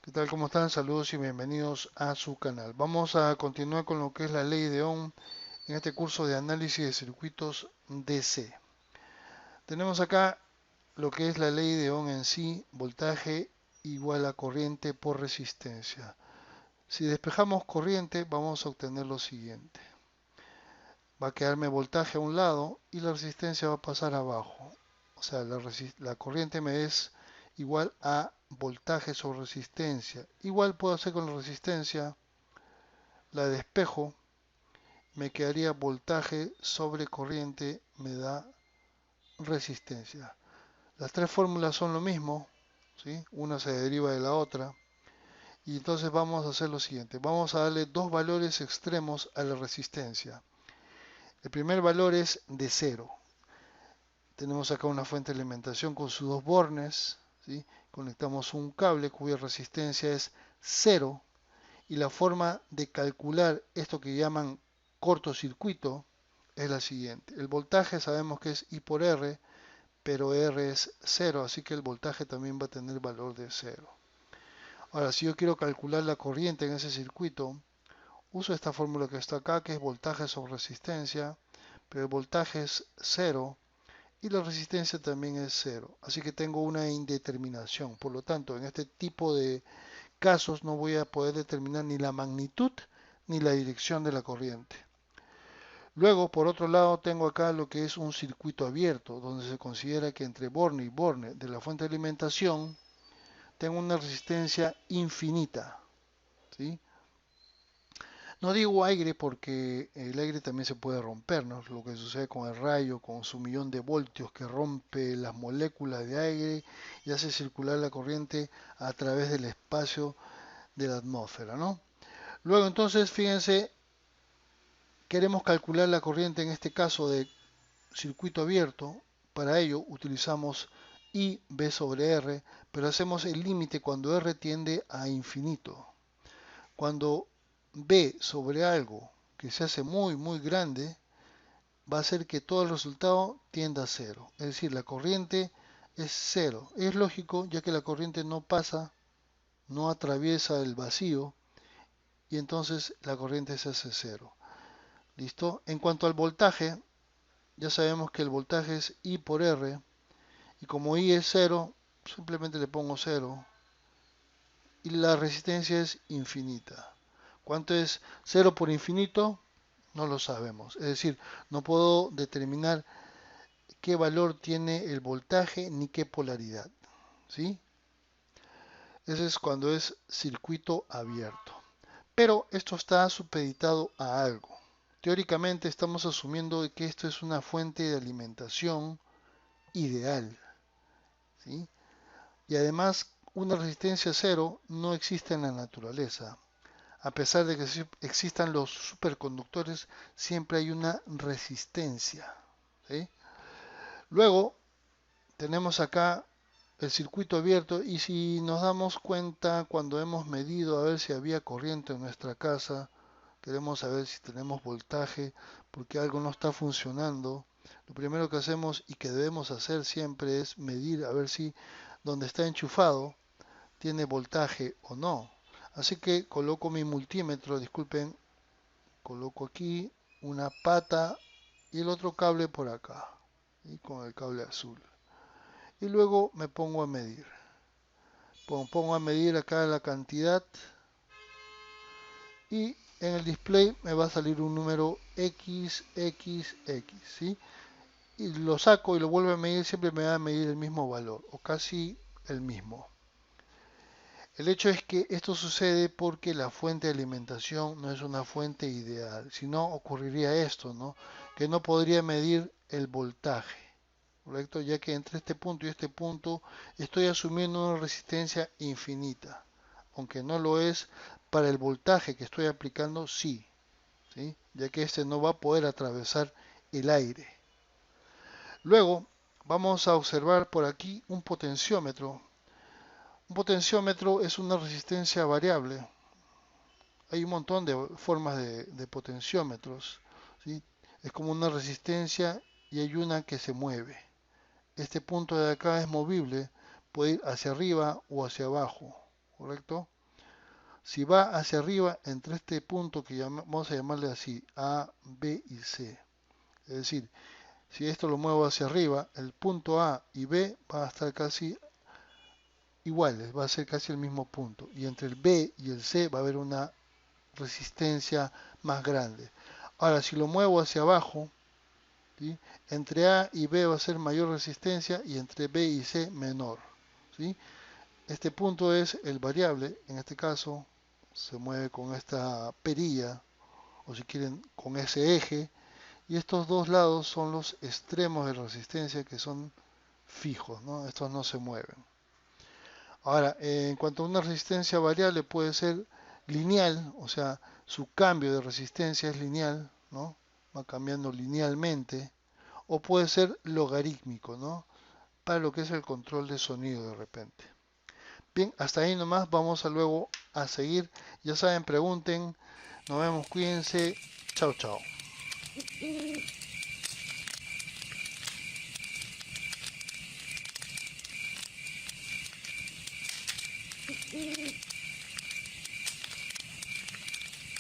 ¿Qué tal? ¿Cómo están? Saludos y bienvenidos a su canal. Vamos a continuar con lo que es la ley de Ohm en este curso de análisis de circuitos DC. Tenemos acá lo que es la ley de Ohm en sí, voltaje igual a corriente por resistencia. Si despejamos corriente, vamos a obtener lo siguiente. Va a quedarme voltaje a un lado y la resistencia va a pasar abajo. O sea, la corriente me es igual a voltaje sobre resistencia. Igual puedo hacer con la resistencia, la despejo, me quedaría voltaje sobre corriente, me da resistencia. Las tres fórmulas son lo mismo, ¿sí? Una se deriva de la otra. Y entonces vamos a hacer lo siguiente. Vamos a darle dos valores extremos a la resistencia. El primer valor es de cero. Tenemos acá una fuente de alimentación con sus dos bornes, ¿sí? Conectamos un cable cuya resistencia es cero. Y la forma de calcular esto que llaman cortocircuito es la siguiente. El voltaje sabemos que es I por R, pero R es cero, así que el voltaje también va a tener valor de cero. Ahora, si yo quiero calcular la corriente en ese circuito, uso esta fórmula que está acá, que es voltaje sobre resistencia, pero el voltaje es cero y la resistencia también es cero. Así que tengo una indeterminación. Por lo tanto, en este tipo de casos no voy a poder determinar ni la magnitud ni la dirección de la corriente. Luego, por otro lado, tengo acá lo que es un circuito abierto, donde se considera que entre borne y borne de la fuente de alimentación tengo una resistencia infinita, ¿sí? No digo aire porque el aire también se puede romper, ¿no? Lo que sucede con el rayo, con su millón de voltios que rompe las moléculas de aire y hace circular la corriente a través del espacio de la atmósfera, ¿no? Luego entonces, fíjense, queremos calcular la corriente en este caso de circuito abierto. Para ello utilizamos I B sobre R, pero hacemos el límite cuando R tiende a infinito. Cuando B sobre algo que se hace muy grande, va a hacer que todo el resultado tienda a cero. Es decir, la corriente es cero. Es lógico, ya que la corriente no pasa, no atraviesa el vacío, y entonces la corriente se hace cero. ¿Listo? En cuanto al voltaje, ya sabemos que el voltaje es I por R, y como I es cero, simplemente le pongo cero, y la resistencia es infinita. ¿Cuánto es cero por infinito? No lo sabemos. Es decir, no puedo determinar qué valor tiene el voltaje ni qué polaridad. ¿Sí? Ese es cuando es circuito abierto. Pero esto está supeditado a algo. Teóricamente estamos asumiendo que esto es una fuente de alimentación ideal, ¿sí? Y además, una resistencia cero no existe en la naturaleza. A pesar de que existan los superconductores, siempre hay una resistencia, ¿sí? Luego tenemos acá el circuito abierto y si nos damos cuenta cuando hemos medido a ver si había corriente en nuestra casa, queremos saber si tenemos voltaje porque algo no está funcionando, lo primero que hacemos y que debemos hacer siempre es medir a ver si donde está enchufado tiene voltaje o no. Así que coloco mi multímetro, disculpen, coloco aquí una pata y el otro cable por acá, y con el cable azul. Y luego me pongo a medir. Pongo a medir acá la cantidad y en el display me va a salir un número XXX, ¿sí? Y lo saco y lo vuelvo a medir, siempre me va a medir el mismo valor o casi el mismo. El hecho es que esto sucede porque la fuente de alimentación no es una fuente ideal, si no ocurriría esto, ¿no? Que no podría medir el voltaje, ¿correcto? Ya que entre este punto y este punto estoy asumiendo una resistencia infinita, aunque no lo es para el voltaje que estoy aplicando, sí, ¿sí? Ya que este no va a poder atravesar el aire. Luego vamos a observar por aquí un potenciómetro. Un potenciómetro es una resistencia variable. Hay un montón de formas de potenciómetros, ¿sí? Es como una resistencia y hay una que se mueve. Este punto de acá es movible, puede ir hacia arriba o hacia abajo, ¿correcto? Si va hacia arriba, entre este punto que vamos a llamarle así, A, B y C. Es decir, si esto lo muevo hacia arriba, el punto A y B va a estar casi iguales, va a ser casi el mismo punto. Y entre el B y el C va a haber una resistencia más grande. Ahora, si lo muevo hacia abajo, ¿sí? Entre A y B va a ser mayor resistencia y entre B y C menor. ¿Sí? Este punto es el variable, en este caso se mueve con esta perilla, o si quieren con ese eje, y estos dos lados son los extremos de resistencia que son fijos, ¿no? Estos no se mueven. Ahora, en cuanto a una resistencia variable puede ser lineal, o sea, su cambio de resistencia es lineal, ¿no? Va cambiando linealmente, o puede ser logarítmico, ¿no? Para lo que es el control de sonido de repente. Bien, hasta ahí nomás, vamos a luego a seguir. Ya saben, pregunten, nos vemos, cuídense, chao, chao.